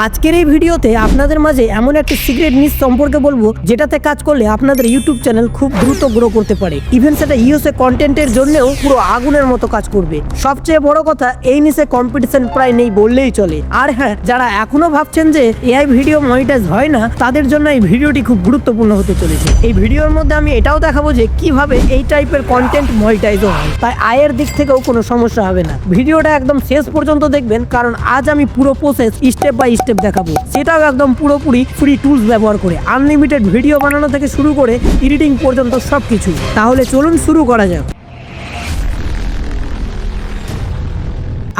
আজকের এই ভিডিওতে আপনাদের মাঝে এমন একটা সিক্রেট নিউজ সম্পর্কে বলবো যেটাতে কাজ করলে আপনাদের ইউটিউব চ্যানেল খুব দ্রুত গ্রো করতে পারে। ইভেন সেটা ইউএসএ কন্টেন্টের জন্যও পুরো আগুনের মতো কাজ করবে। সবচেয়ে বড় কথা, এই নিচে কম্পিটিশন প্রায় নেই বললেই চলে। আর হ্যাঁ, যারা এখনো ভাবছেন যে এআই ভিডিও মনিটাইজ হয় না, তাদের জন্য এই ভিডিওটি খুব গুরুত্বপূর্ণ হতে চলেছে। এই ভিডিওর মধ্যে আমি এটাও দেখাবো যে কিভাবে এই টাইপের কন্টেন্ট মনিটাইজও হয়, তাই আয়ের দিক থেকেও কোনো সমস্যা হবে না। ভিডিওটা একদম শেষ পর্যন্ত দেখবেন, কারণ আজ আমি পুরো প্রসেস স্টেপ বাই স্টেপ দেখাবো, সেটাও একদম পুরোপুরি ফ্রি টুলস ব্যবহার করে। আনলিমিটেড ভিডিও বানানো থেকে শুরু করে এডিটিং পর্যন্ত সবকিছু। তাহলে চলুন শুরু করা যাক।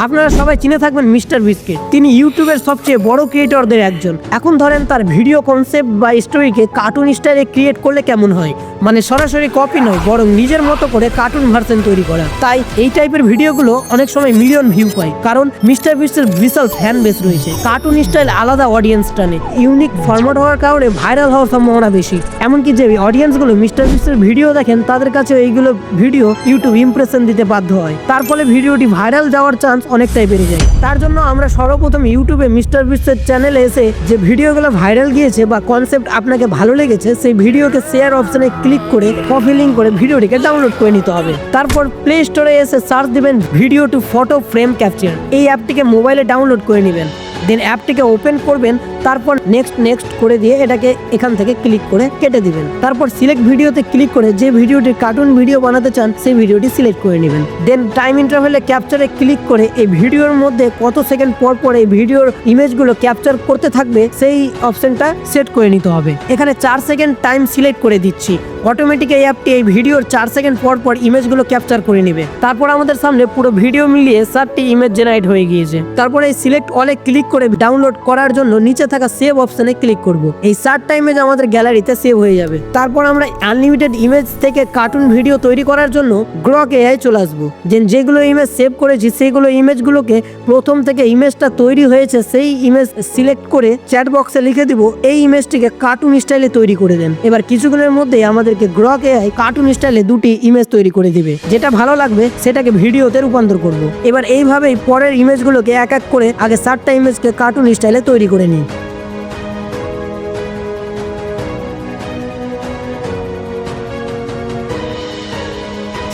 আপনারা সবাই চিনে থাকবেন MrBeast-কে। তিনি ইউটিউবের সবচেয়ে বড় ক্রিয়েটরদের একজন। এখন ধরেন তার ভিডিও কনসেপ্ট বা স্টোরিকে কার্টুন স্টাইলে ক্রিয়েট করলে কেমন হয়, মানে সরাসরি কপি নয়, বরং নিজের মতো করে কার্টুন ভার্সন তৈরি করা। তাই এই টাইপের ভিডিওগুলো অনেক সময় মিলিয়ন ভিউ পায়, কারণ MrBeast-এর বিশাল ফ্যান বেস রয়েছে। কার্টুন স্টাইল আলাদা অডিয়েন্স টানে, ইউনিক ফরম্যাট হওয়ার কারণে ভাইরাল হওয়ার সম্ভাবনা বেশি। এমনকি যে অডিয়েন্সগুলো MrBeast-এর ভিডিও দেখেন, তাদের কাছে এইগুলো ভিডিও ইউটিউব ইমপ্রেশন দিতে বাধ্য হয়। তার ফলে ভিডিওটি ভাইরাল যাওয়ার চান্স অনেকটাই বেড়ে যায়। তার জন্য আমরা সর্বপ্রথম ইউটিউবে MrBeast-এর চ্যানেলে এসে যে ভিডিওগুলো ভাইরাল গিয়েছে বা কনসেপ্ট আপনাকে ভালো লেগেছে, সেই ভিডিওকে শেয়ার অপশনে ক্লিক করে কপি লিংক করে ভিডিওটিকে ডাউনলোড করে নিতে হবে। তারপর প্লে স্টোরে এসে সার্চ দিবেন video two photo frame capture. এই অ্যাপটিকে মোবাইলে ডাউনলোড করে নেবেন, দেন অ্যাপটিকে ওপেন করবেন। তারপর নেক্সট করে দিয়ে এটাকে এখান থেকে ক্লিক করে কেটে দিবেন। তারপর সিলেক্ট ভিডিওতে ক্লিক করে যে ভিডিওটি কার্টুন ভিডিও বানাতে চান সেই ভিডিওটি সিলেক্ট করে নেবেন। দেন টাইম ইন্টারভ্যালে ক্যাপচারে ক্লিক করে এই ভিডিওর মধ্যে কত সেকেন্ড পর পর এই ভিডিওর ইমেজগুলো ক্যাপচার করতে থাকবে সেই অপশনটা সেট করে নিতে হবে। এখানে 4 সেকেন্ড টাইম সিলেক্ট করে দিচ্ছি। অটোমেটিক এই অ্যাপটি এই ভিডিওর 4 সেকেন্ড পর পর ইমেজগুলো ক্যাপচার করে নেবে। তারপর আমাদের সামনে পুরো ভিডিও মিলিয়ে 7টি ইমেজ জেনারেট হয়ে গিয়েছে। তারপর এই সিলেক্ট অলে ক্লিক করে ডাউনলোড করার জন্য নিচে থাকা সেভ অপশনে ক্লিক করব। এই 7টা ইমেজ আমাদের গ্যালারিতে সেভ হয়ে যাবে। তারপর আমরা আনলিমিটেড ইমেজ থেকে কার্টুন ভিডিও তৈরি করার জন্য গ্রক এআই চলে আসবো। যেগুলো ইমেজ সেভ করেছি সেইগুলো ইমেজগুলোকে প্রথম থেকে ইমেজটা তৈরি হয়েছে সেই ইমেজ সিলেক্ট করে চ্যাট বক্সে লিখে দিব এই ইমেজটিকে কার্টুন স্টাইলে তৈরি করে দেন। এবার কিছুক্ষণের মধ্যেই আমাদেরকে গ্রক এআই কার্টুন স্টাইলে 2টি ইমেজ তৈরি করে দিবে। যেটা ভালো লাগবে সেটাকে ভিডিওতে রূপান্তর করব। এবার এইভাবেই পরের ইমেজগুলোকে এক এক করে আগে 7টা ইমেজকে কার্টুন স্টাইলে তৈরি করে নিই।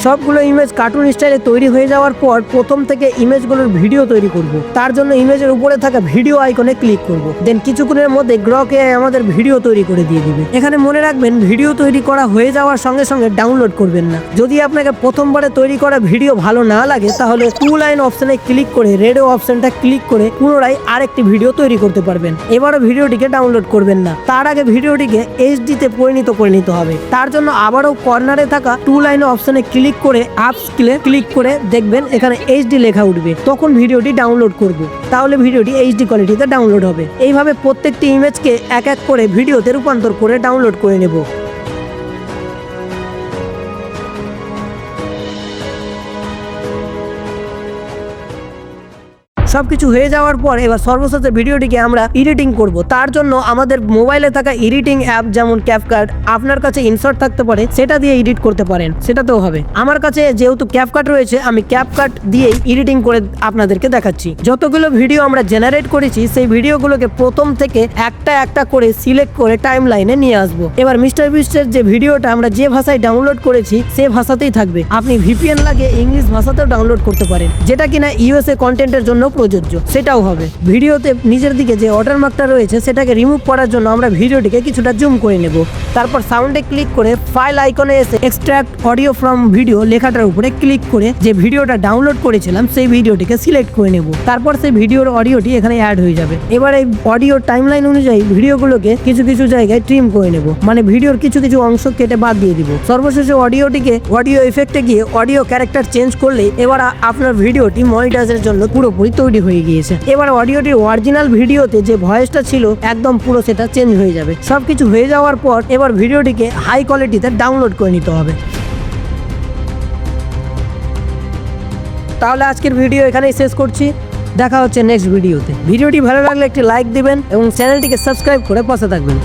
সবগুলো ইমেজ কার্টুন স্টাইলে তৈরি হয়ে যাওয়ার পর প্রথম থেকে ইমেজগুলোর ভিডিও তৈরি করব। তার জন্য ইমেজের উপরে থাকা ভিডিও আইকনে ক্লিক করব। দেন কিছুক্ষণের মধ্যে গ্রক এআই আমাদের ভিডিও তৈরি করে দিয়ে দিবে। এখানে মনে রাখবেন, ভিডিও তৈরি করা হয়ে যাওয়ার সঙ্গে সঙ্গে ডাউনলোড করবেন না। যদি আপনাকে প্রথমবারে তৈরি করা ভিডিও ভালো না লাগে, তাহলে 2 লাইন অপশনে ক্লিক করে রেডিও অপশনটা ক্লিক করে পুনরায় আরেকটি ভিডিও তৈরি করতে পারবেন। এবারও ভিডিওটিকে ডাউনলোড করবেন না, তার আগে ভিডিওটিকে এইচডিতে পরিণত করে নিতে হবে। তার জন্য আবারও কর্নারে থাকা 2 লাইন অপশনে ক্লিক করে আপ স্ক্রিনে ক্লিক করে দেখবেন এখানে এইচডি লেখা উঠবে। তখন ভিডিওটি ডাউনলোড করব, তাহলে ভিডিওটি এইচডি কোয়ালিটিতে ডাউনলোড হবে। এইভাবে প্রত্যেকটি ইমেজকে এক এক করে ভিডিওতে রূপান্তর করে ডাউনলোড করে নেব। সবকিছু হয়ে যাওয়ার পর এবার সর্বশেষে ভিডিওটিকে আমরা এডিটিং করব। তার জন্য আমাদের মোবাইলে থাকা এডিটিং অ্যাপ যেমন ক্যাপকাট, আপনার কাছে ইনসার্ট থাকতে পারে, সেটা দিয়ে এডিট করতে পারেন, সেটাতেও হবে। আমার কাছে যেহেতু ক্যাপকাট রয়েছে, আমি ক্যাপকাট দিয়েই এডিটিং করে আপনাদেরকে দেখাচ্ছি। যতগুলো ভিডিও আমরা জেনারেট করেছি সেই ভিডিওগুলোকে প্রথম থেকে একটা একটা করে সিলেক্ট করে টাইম লাইনে নিয়ে আসবো। এবার MrBeast-এর যে ভিডিওটা আমরা যে ভাষায় ডাউনলোড করেছি সেই ভাষাতেই থাকবে। আপনি ভিপিএন লাগিয়ে ইংলিশ ভাষাতেও ডাউনলোড করতে পারেন, যেটা কিনা ইউএসএ কন্টেন্টের জন্য প্রযোজ্য, সেটাও হবে। ভিডিওতে নিজের দিকে যে ওয়াটারমার্কটা রয়েছে সেটাকে রিমুভ করার জন্য আমরা ভিডিওটিকে কিছুটা জুম করে নেব। তারপর সাউন্ডে ক্লিক করে ফাইল আইকনে এসে এক্সট্রাক্ট অডিও ফ্রম ভিডিও লেখাটার উপরে ক্লিক করে যে ভিডিওটা ডাউনলোড করেছিলাম সেই ভিডিওটিকে সিলেক্ট করে নেব। তারপর সেই ভিডিওর অডিওটি এখানে অ্যাড হয়ে যাবে। এবার এই অডিও টাইমলাইন অনুযায়ী ভিডিওগুলোকে কিছু কিছু জায়গায় ট্রিম করে নেব, মানে ভিডিওর কিছু কিছু অংশ কেটে বাদ দিয়ে দিব। সর্বশেষে অডিওটিকে অডিও ইফেক্টে গিয়ে অডিও ক্যারেক্টার চেঞ্জ করলে এবার আপনার ভিডিওটি মনিটাইজের জন্য পুরোপুরি তৈরি হয়ে গিয়েছে। এবার অডিওটির অরিজিনাল ভিডিওতে যে ভয়েসটা ছিল একদম পুরো সেটা চেঞ্জ হয়ে যাবে। সবকিছু হয়ে যাওয়ার পর এবার ভিডিওটিকে হাই কোয়ালিটিতে ডাউনলোড করে নিতে হবে। তাহলে আজকের ভিডিও এখানেই শেষ করছি। দেখা হচ্ছে নেক্সট ভিডিওতে। ভিডিওটি ভালো লাগলে একটি লাইক দিবেন এবং চ্যানেলটিকে সাবস্ক্রাইব করে পাশে থাকবেন।